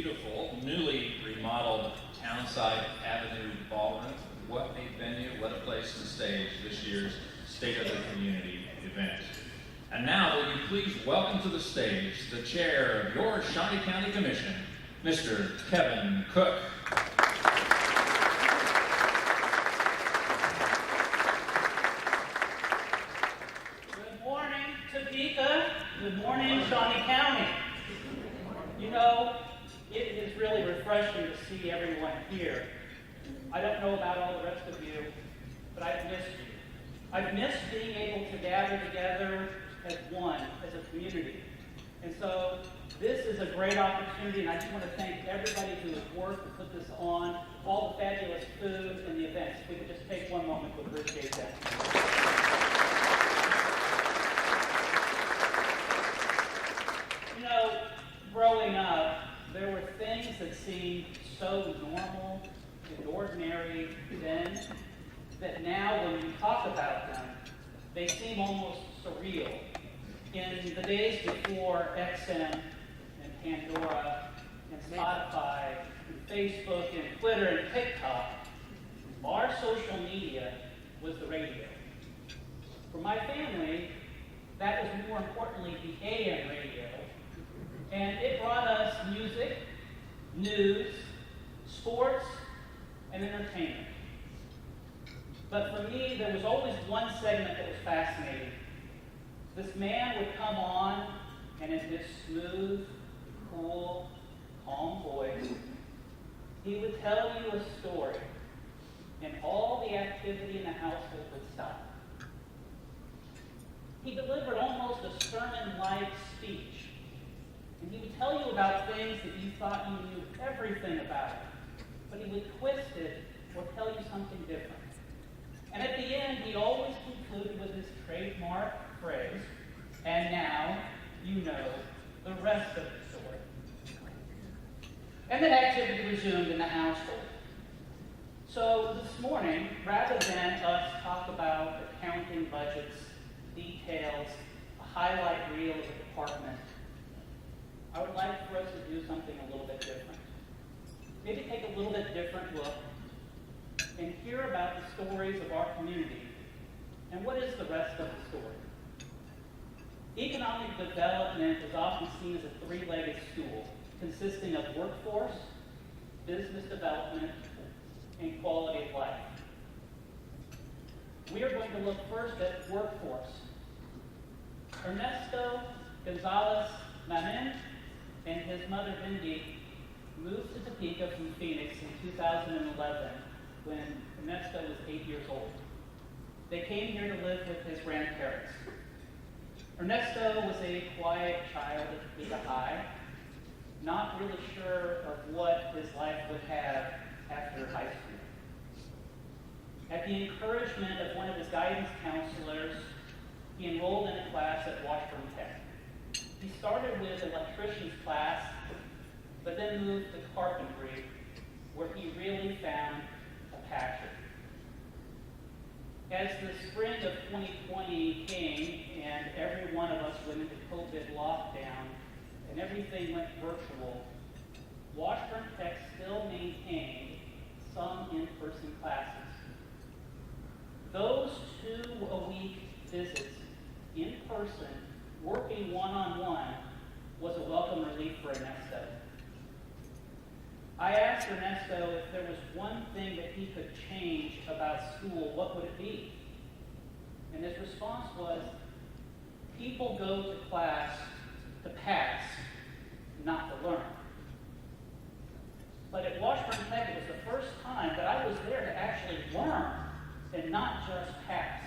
beautiful, newly remodeled Townsite Avenue Ballroom. What a venue, what a place to stage this year's State of the Community event. And now, will you please welcome to the stage the chair of your Shawnee County Commission, Mr. Kevin Cook. Good morning, Topeka. Good morning, Shawnee County. You know, it is really refreshing to see everyone here. I don't know about all the rest of you, but I've missed you. I've missed being able to gather together as one, as a community. And so this is a great opportunity, and I just want to thank everybody who has worked to put this on, all the fabulous food and the events. If we could just take one moment to appreciate that. You know, growing up, there were things that seemed so normal and ordinary then, that now when you talk about them, they seem almost surreal. In the days before XM and Pandora and Spotify and Facebook and Twitter and TikTok, our social media was the radio. For my family, that was more importantly the AM radio, and it brought us music, news, sports, and entertainment. But for me, there was always one segment that was fascinating. This man would come on, and in his smooth, cool, calm voice, he would tell you a story, and all the activity in the household would stop. He delivered almost a sermon-like speech, and he would tell you about things that you thought you knew everything about, but he would twist it or tell you something different. And at the end, he always concluded with his trademark phrase, and now you know the rest of the story. And then activity resumed in the household. So this morning, rather than us talk about accounting budgets, details, a highlight reel of the department, I would like for us to do something a little bit different. Maybe take a little bit different look and hear about the stories of our community. And what is the rest of the story? Economic development is often seen as a three-legged stool consisting of workforce, business development, and quality of life. We are going to look first at workforce. Ernesto Gonzalez Manin and his mother Vindy moved to Topeka from Phoenix in 2011 when Ernesto was 8 years old. They came here to live with his grandparents. Ernesto was a quiet child at Topeka High, not really sure of what his life would have after high school. At the encouragement of one of his guidance counselors, he enrolled in a class at Washburn Tech. He started with electrician's class, but then moved to carpentry, where he really found a passion. As the spring of 2020 came and every one of us went into COVID lockdown and everything went virtual, Washburn Tech still maintained some in-person classes. Those 2-a-week visits in person, working one-on-one, was a welcome relief for Ernesto. I asked Ernesto if there was one thing that he could change about school, what would it be? And his response was, people go to class to pass, not to learn. But at Washburn Tech, it was the first time that I was there to actually learn and not just pass.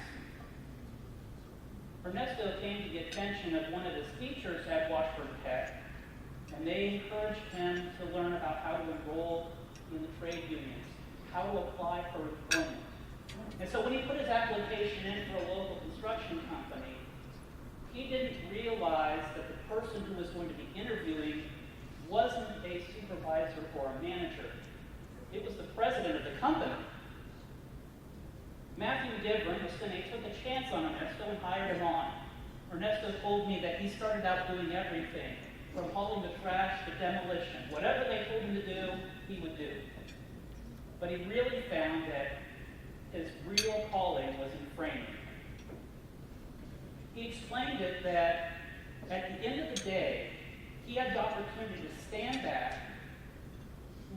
Ernesto came to the attention of one of his teachers at Washburn Tech, and they encouraged him to learn about how to enroll in the trade unions, how to apply for employment. And so when he put his application in for a local construction company, he didn't realize that the person who was going to be interviewing wasn't a supervisor or a manager. It was the president of the company. Matthew Givron, the Senate, took a chance on Ernesto and hired him on. Ernesto told me that he started out doing everything, from hauling the trash to demolition. Whatever they told him to do, he would do. But he really found that his real calling was in framing. He explained it that at the end of the day, he had the opportunity to stand back,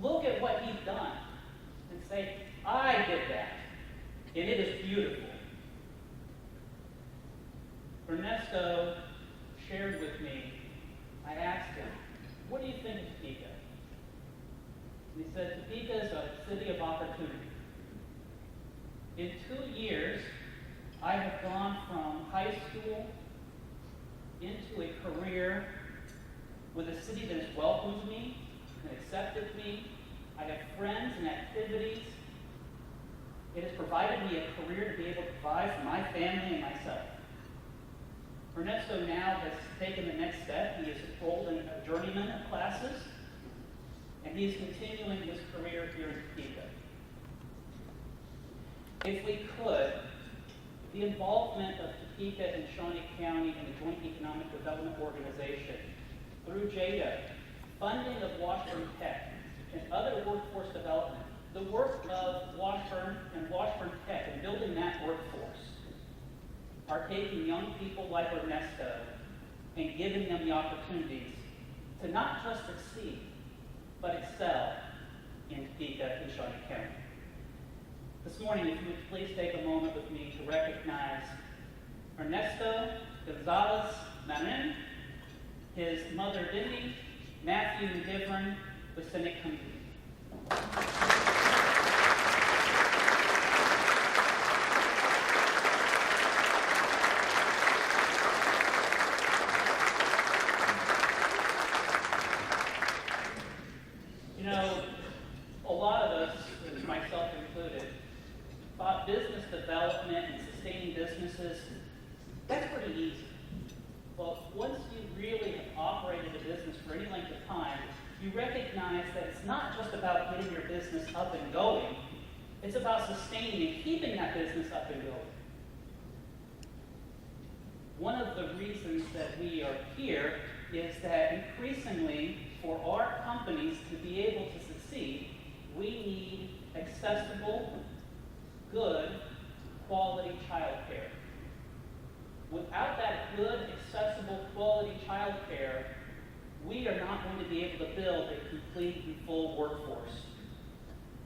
look at what he's done, and say, I did that, and it is beautiful. Ernesto shared with me, I asked him, what do you think of Topeka? And he said, Topeka is a city of opportunity. In 2 years, I have gone from high school into a career with a city that has welcomed me and accepted me. I have friends and activities. It has provided me a career to be able to provide for my family and myself. Ernesto now has taken the next step. He is enrolled in a journeyman classes, and he is continuing his career here in Topeka. If we could, the involvement of Topeka and Shawnee County in the Joint Economic Development Organization through JADA, funding of Washburn Tech, and other workforce development, the work of Washburn and Washburn Tech and building that workforce are taking young people like Ernesto and giving them the opportunities to not just succeed, but excel in Topeka and Shawnee County. This morning, if you would please take a moment with me to recognize Ernesto Gonzalez Marin, his mother Demi, Matthew McGivern, the Senate Committee. You know, a lot of us, myself included, thought business development and sustaining businesses, that's pretty easy. But once you really have operated a business for any length of time, you recognize that it's not just about getting your business up and going, it's about sustaining and keeping that business up and going. One of the reasons that we are here is that increasingly, for our companies to be able to succeed, we need accessible, good, quality childcare. Without that good, accessible, quality childcare, we are not going to be able to build a complete and full workforce.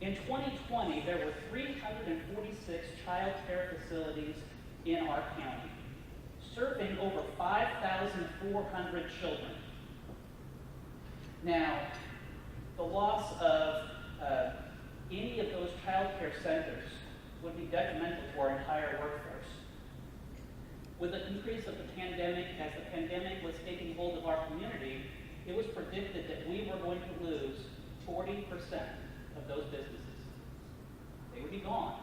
In 2020, there were 346 childcare facilities in our county, serving over 5,400 children. Now, the loss of any of those childcare centers would be detrimental to our entire workforce. With the increase of the pandemic, as the pandemic was taking hold of our community, it was predicted that we were going to lose 40% of those businesses. They would be gone.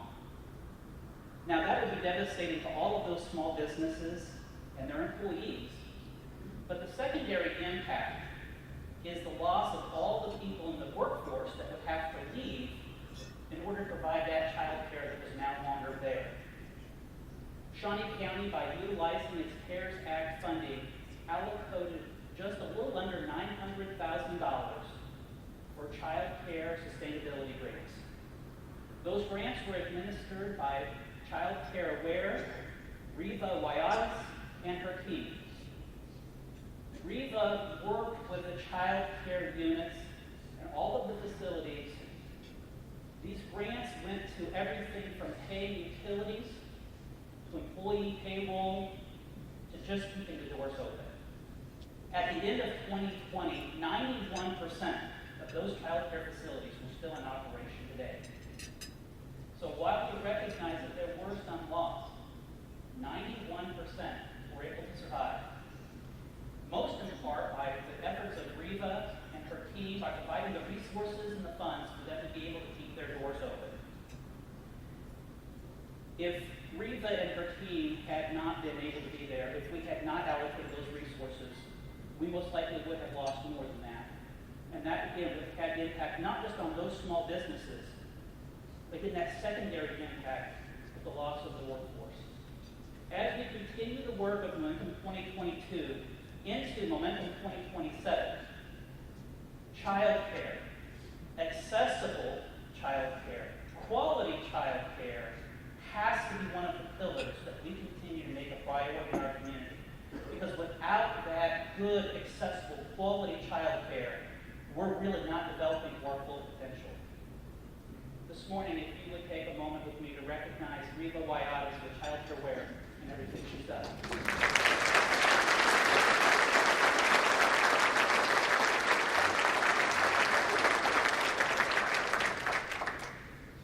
Now, that would be devastating to all of those small businesses and their employees. But the secondary impact is the loss of all the people in the workforce that would have to leave in order to provide that child care that was no longer there. Shawnee County, by utilizing its CARES Act funding, allocated just a little under $900,000 for child care sustainability grants. Those grants were administered by Child Care Aware, Riva Wyatt, and her team. Riva worked with the child care units and all of the facilities. These grants went to everything from paying utilities to employee payroll to just keeping the doors open. At the end of 2020, 91% of those child care facilities were still in operation today. So while we recognize that there were some loss, 91% were able to survive. Most in part by the efforts of Riva and her team by providing the resources and the funds for them to be able to keep their doors open. If Riva and her team had not been able to be there, if we had not allocated those resources, we most likely would have lost more than that. And that, again, would have had impact not just on those small businesses, but in that secondary impact of the loss of the workforce. As we continue the work of Momentum 2022, into Momentum 2027, childcare, accessible childcare, quality childcare has to be one of the pillars that we continue to make a priority in our community. Because without that good, accessible, quality childcare, we're really not developing our full potential. This morning, if you would take a moment with me to recognize Reva Wyatt for childcare wear and everything she's done.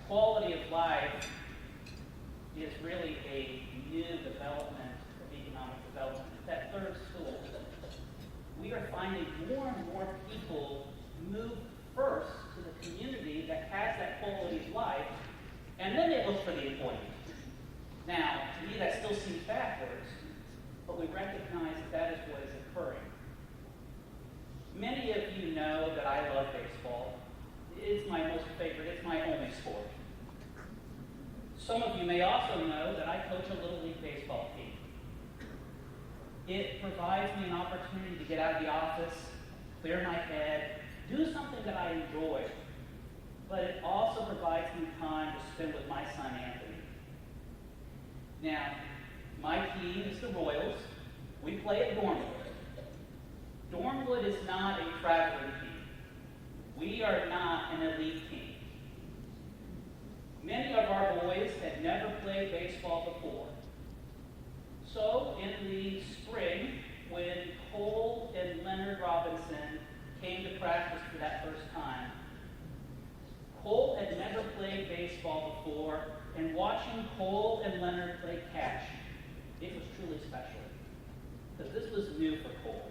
Quality of life is really a new development of economic development. At that third school, we are finding more and more people move first to the community that has that quality of life, and then they look for the employment. Now, to me, that still seems backwards, but we recognize that is what is occurring. Many of you know that I love baseball. It's my most favorite, it's my only sport. Some of you may also know that I coach a Little League baseball team. It provides me an opportunity to get out of the office, clear my head, do something that I enjoy. But it also provides me time to spend with my son, Anthony. Now, my team is the Royals. We play at Dormwood. Dormwood is not a traveling team. We are not an elite team. Many of our boys had never played baseball before. So in the spring, when Cole and Leonard Robinson came to practice for that first time, Cole had never played baseball before, and watching Cole and Leonard play catch, it was truly special, because this was new for Cole.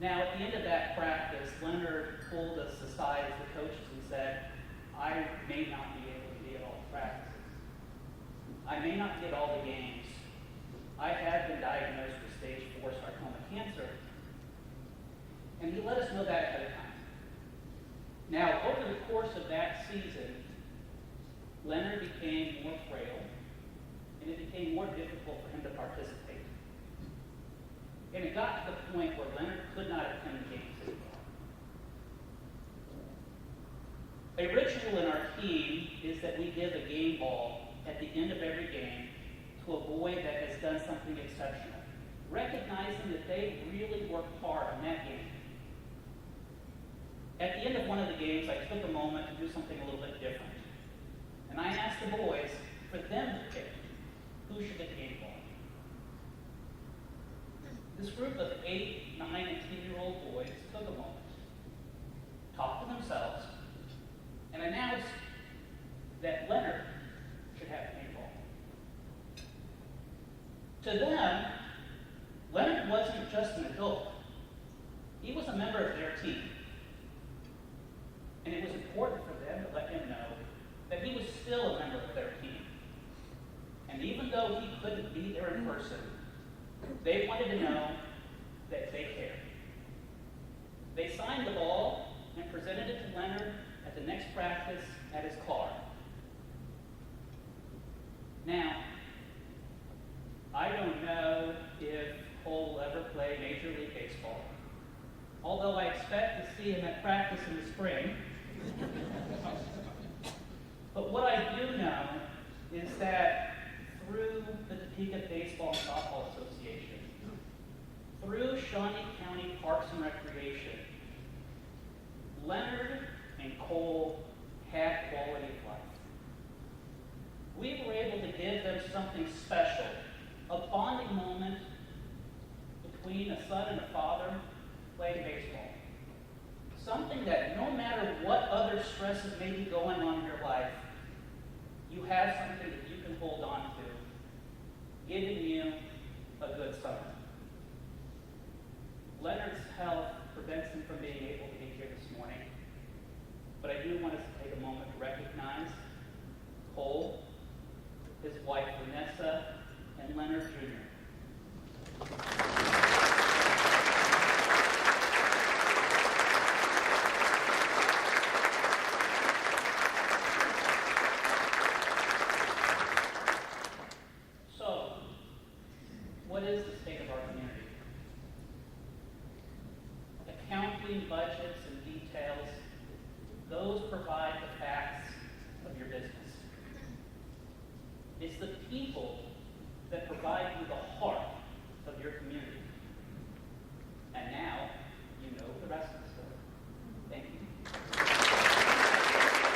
Now, at the end of that practice, Leonard pulled us aside as the coaches and said, I may not be able to be at all the practices. I may not get all the games. I have been diagnosed with stage 4 sarcoma cancer. And he let us know that ahead of time. Now, over the course of that season, Leonard became more frail, and it became more difficult for him to participate. And it got to the point where Leonard could not attend the games anymore. A ritual in our team is that we give a game ball at the end of every game to a boy that has done something exceptional, recognizing that they really worked hard on that game. At the end of one of the games, I took a moment to do something a little bit different. And I asked the boys for them to pick who should get the game ball. This group of 8, 9, and 10-year-old boys took a moment, talked to themselves, and announced that Leonard should have the game ball. To them, Leonard wasn't just an adult. He was a member of their team. And it was important for them to let him know that he was still a member of their team. And even though he couldn't be there in person, they wanted to know that they cared. They signed the ball and presented it to Leonard at the next practice at his car. Now, I don't know if Cole will ever play Major League Baseball, although I expect to see him at practice in the spring. But what I do know is that through the Topeka Baseball and Softball Association, through Shawnee County Parks and Recreation, Leonard and Cole had quality of life. We were able to give them something special, a bonding moment between a son and a father playing baseball. Something that no matter what other stresses may be going on in your life, you have something that you can hold on to, giving you a good summer. Leonard's health prevents him from being able to be here this morning, but I do want us to take a moment to recognize Cole, his wife Vanessa, and Leonard Jr. So, what is the state of our community? your community.